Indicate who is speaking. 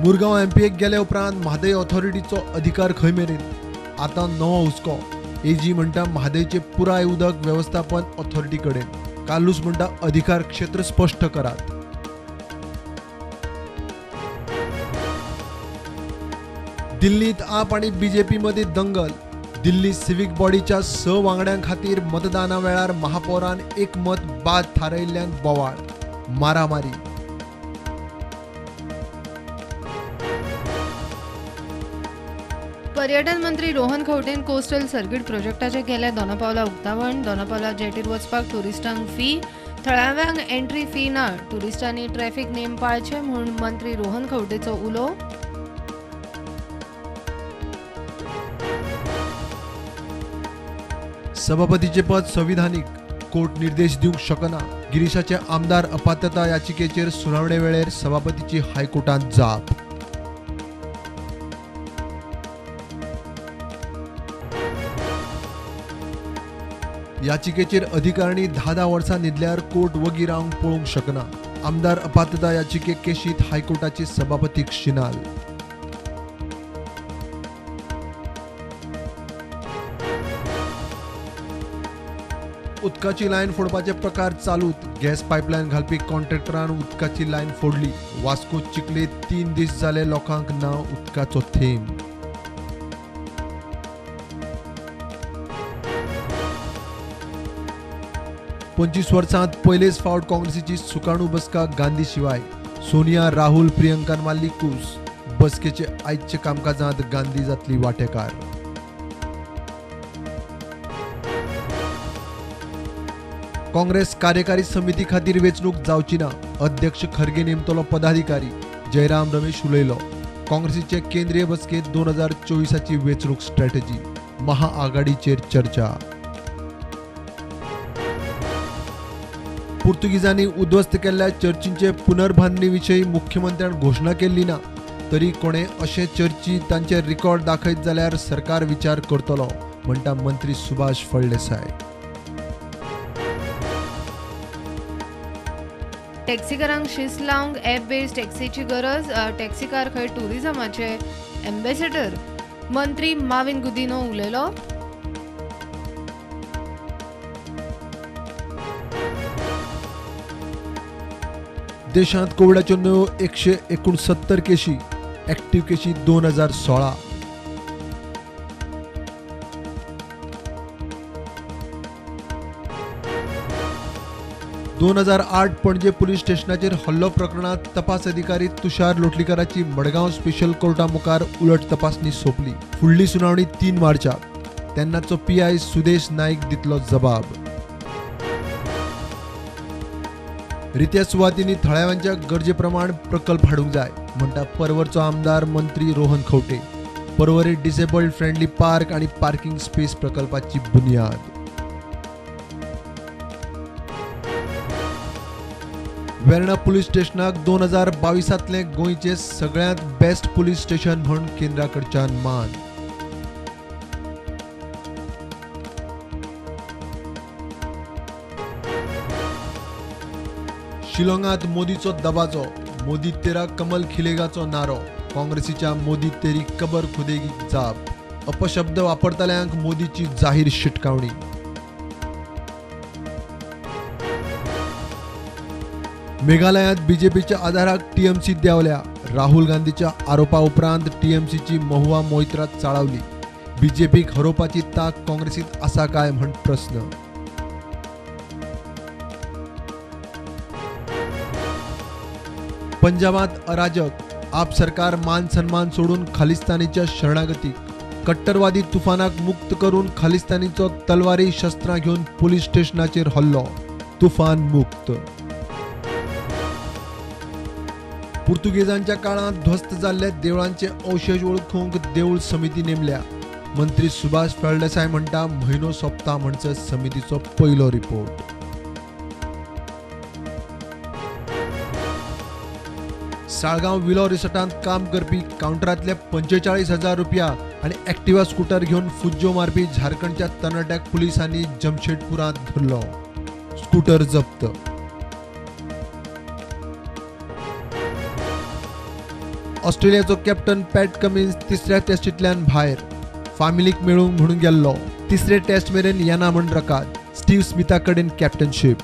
Speaker 1: मुरगांव एमपीएक गेले उपरांत म्हादय ऑथॉरिटीचो अधिकार खंय मेरेन? आता नवो हुस्को. एजी म्हणटा म्हादयचे पुराय उदक व्यवस्थापन ऑथॉरिटी कडेन. कालूस म्हणटा अधिकार क्षेत्र स्पष्ट करात. दिल्लीत आप आणि बीजेपी मध्ये दंगल. दिल्ली सिव्हिक बॉडीच्या 6 वांगड्यां खातीर मतदाना वेळार महापौरान एक मत बाद थारायिल्ल्यान बोवाळ. मारामारी.
Speaker 2: पर्यटन मंत्री रोहन खंवटेन कोस्टल सर्किट प्रोजेक्टाचे केले दोनापावला उक्तावण. दोनापावला जेटीर वचपाक टुरिस्टांक फी, थळाव्यांक एंट्री फी ना. टुरिस्टांनी ट्रॅफिक नेम पाळचे म्हूण मंत्री रोहन खंवटेचो उलो.
Speaker 1: सभापतीचे पद संविधानीक. कोर्ट निर्देश दिवंक शकना. गिरीशाचे आमदार अपात्रता याचिकेचेर सुनावणे वेळेर सभापतीची हायकोर्टात जाप. याचिकेचेर अधिकारणी 10 वर्सां न्हिदल्यार कोर्ट वगी रावंक पळोवंक शकना. आमदार अपात्रता याचिके केशीत हायकोर्टाचे सभापतीक शिनाल. उदकाची लायन फोडपाचे प्रकार चालूत. गॅस पायपलायन घालपी कॉन्ट्रॅक्टरान उदकाची लायन फोडली. वास्को चिखले 3 दीस जाले लोकांक ना उदकाचो थेंब. पंचवीस वर्सांत पयलेच फावट काँग्रेसीची सुकाणू बसका गांधी शिवाय. सोनिया, राहुल, प्रियंका माल्ली कूस. बसकेचे आयचे कामकाजांत गांधी जातली वांटेकार. काँग्रेस कार्यकारी समिती खातीर वेंचणूक जावची ना. अध्यक्ष खरगे नेमतलो पदाधिकारी. जयराम रमेश उलयलो. काँग्रेसीचे केंद्रीय बसकेत 2024ची वेंचणूक स्ट्रॅटेजी. महाआघाडीचेर चर्चा. पुर्तुगीजांनी उद्ध्वस्त केल्ल्या चर्चींचे पुनर्बांधणी विशयी मुख्यमंत्र्यान घोषणा केल्ली ना. तरी कोणे अशे चर्ची तांचे रिकॉर्ड दाखयत जाल्यार सरकार विचार करतलो, म्हणटा मंत्री सुभाष फळदेसाय.
Speaker 2: टॅक्सीकारांक शिस्त लावंक ॲप बेस्ड टॅक्सीची गरज. टॅक्सीकार खंय टुरिझमाचे एम्बेसेडर. मंत्री माविन गुदिनो उलयलो.
Speaker 1: देशांत कोविडाच्यो नव्यो 169 केशी. ॲक्टिव्ह केशी 2016. पणजे पुलीस स्टेशनाचेर हल्लो प्रकरणात तपास अधिकारी तुषार लोटलीकराची मडगांव स्पेशल कोर्टा मुखार उलट तपासणी सोंपली. फुडली सुनावणी 3 मार्चाक. तेन्नाचो पीआय सुदेश नाईक दितलो जबाब. रित्या सुवातींनी थळाव्यांच्या गरजे प्रमाण प्रकल्प हाडूंक जाय, म्हणटा परवरचो आमदार मंत्री Rohan Khaunte. Porvorim disabled friendly park आणि पार्किंग स्पेस प्रकल्पाची बुनियाद. वेर्णा पुलीस स्टेशनाक 2022तले गोंयचे सगळ्यांत बेस्ट पुलीस स्टेशन म्हूण केंद्रा कडच्यान मान. शिलाँगात मोदीचो दबाजो. मोदी तेरा कमल खिलेगाचो नारो. काँग्रेसीच्या मोदी तेरी कबर खुदेगी जाप. अपशब्द वापरतल्यांक मोदीची जाहीर शिटकावणी. मेघालयात बीजेपीच्या आधाराक टीएमसी देंवल्या. राहुल गांधीच्या आरोपा उपरांत टीएमसीची महुआ मोइत्रात चाळवली. बीजेपीक हरोवपाची ताक काँग्रेसीत आसा काय म्हण प्रस्न. पंजाबात अराजक. आप सरकार मान सन्मान सोडून खालिस्तानीच्या शरणागतीक. कट्टरवादी तुफानाक मुक्त करून खालिस्तानीचो तलवारी शस्त्रां घेवन पुलीस स्टेशनाचेर हल्लो. तुफान मुक्त. पुर्तुगेजांच्या काळात ध्वस्त जाल्ले देवळांचे अवशेष ओळखूंक देवूळ समिती नेमल्या. मंत्री सुभाष फळदेसाय म्हणटा म्हयनो सोंपता म्हणसर समितीचो पयलो रिपोर्ट. साळगांव विलो रिसॉर्टांत काम करपी काउंटरांतले 45,000 रुपया आणि ॲक्टिवा स्कूटर घेवन फुज्जो मारपी झारखंडच्या तरणाट्याक पुलिसांनी जमशेदपुरांत धरलो. स्कूटर जप्त. ऑस्ट्रेलियाचो कॅप्टन पॅट कमिन्स तिसऱ्या टेस्टींतल्यान भायर. फामिलीक मेळूंक म्हणून गेल्लो. तिसरे टेस्ट मेरेन येना म्हण रकाद. स्टीव्ह स्मिथा कडेन कॅप्टनशीप.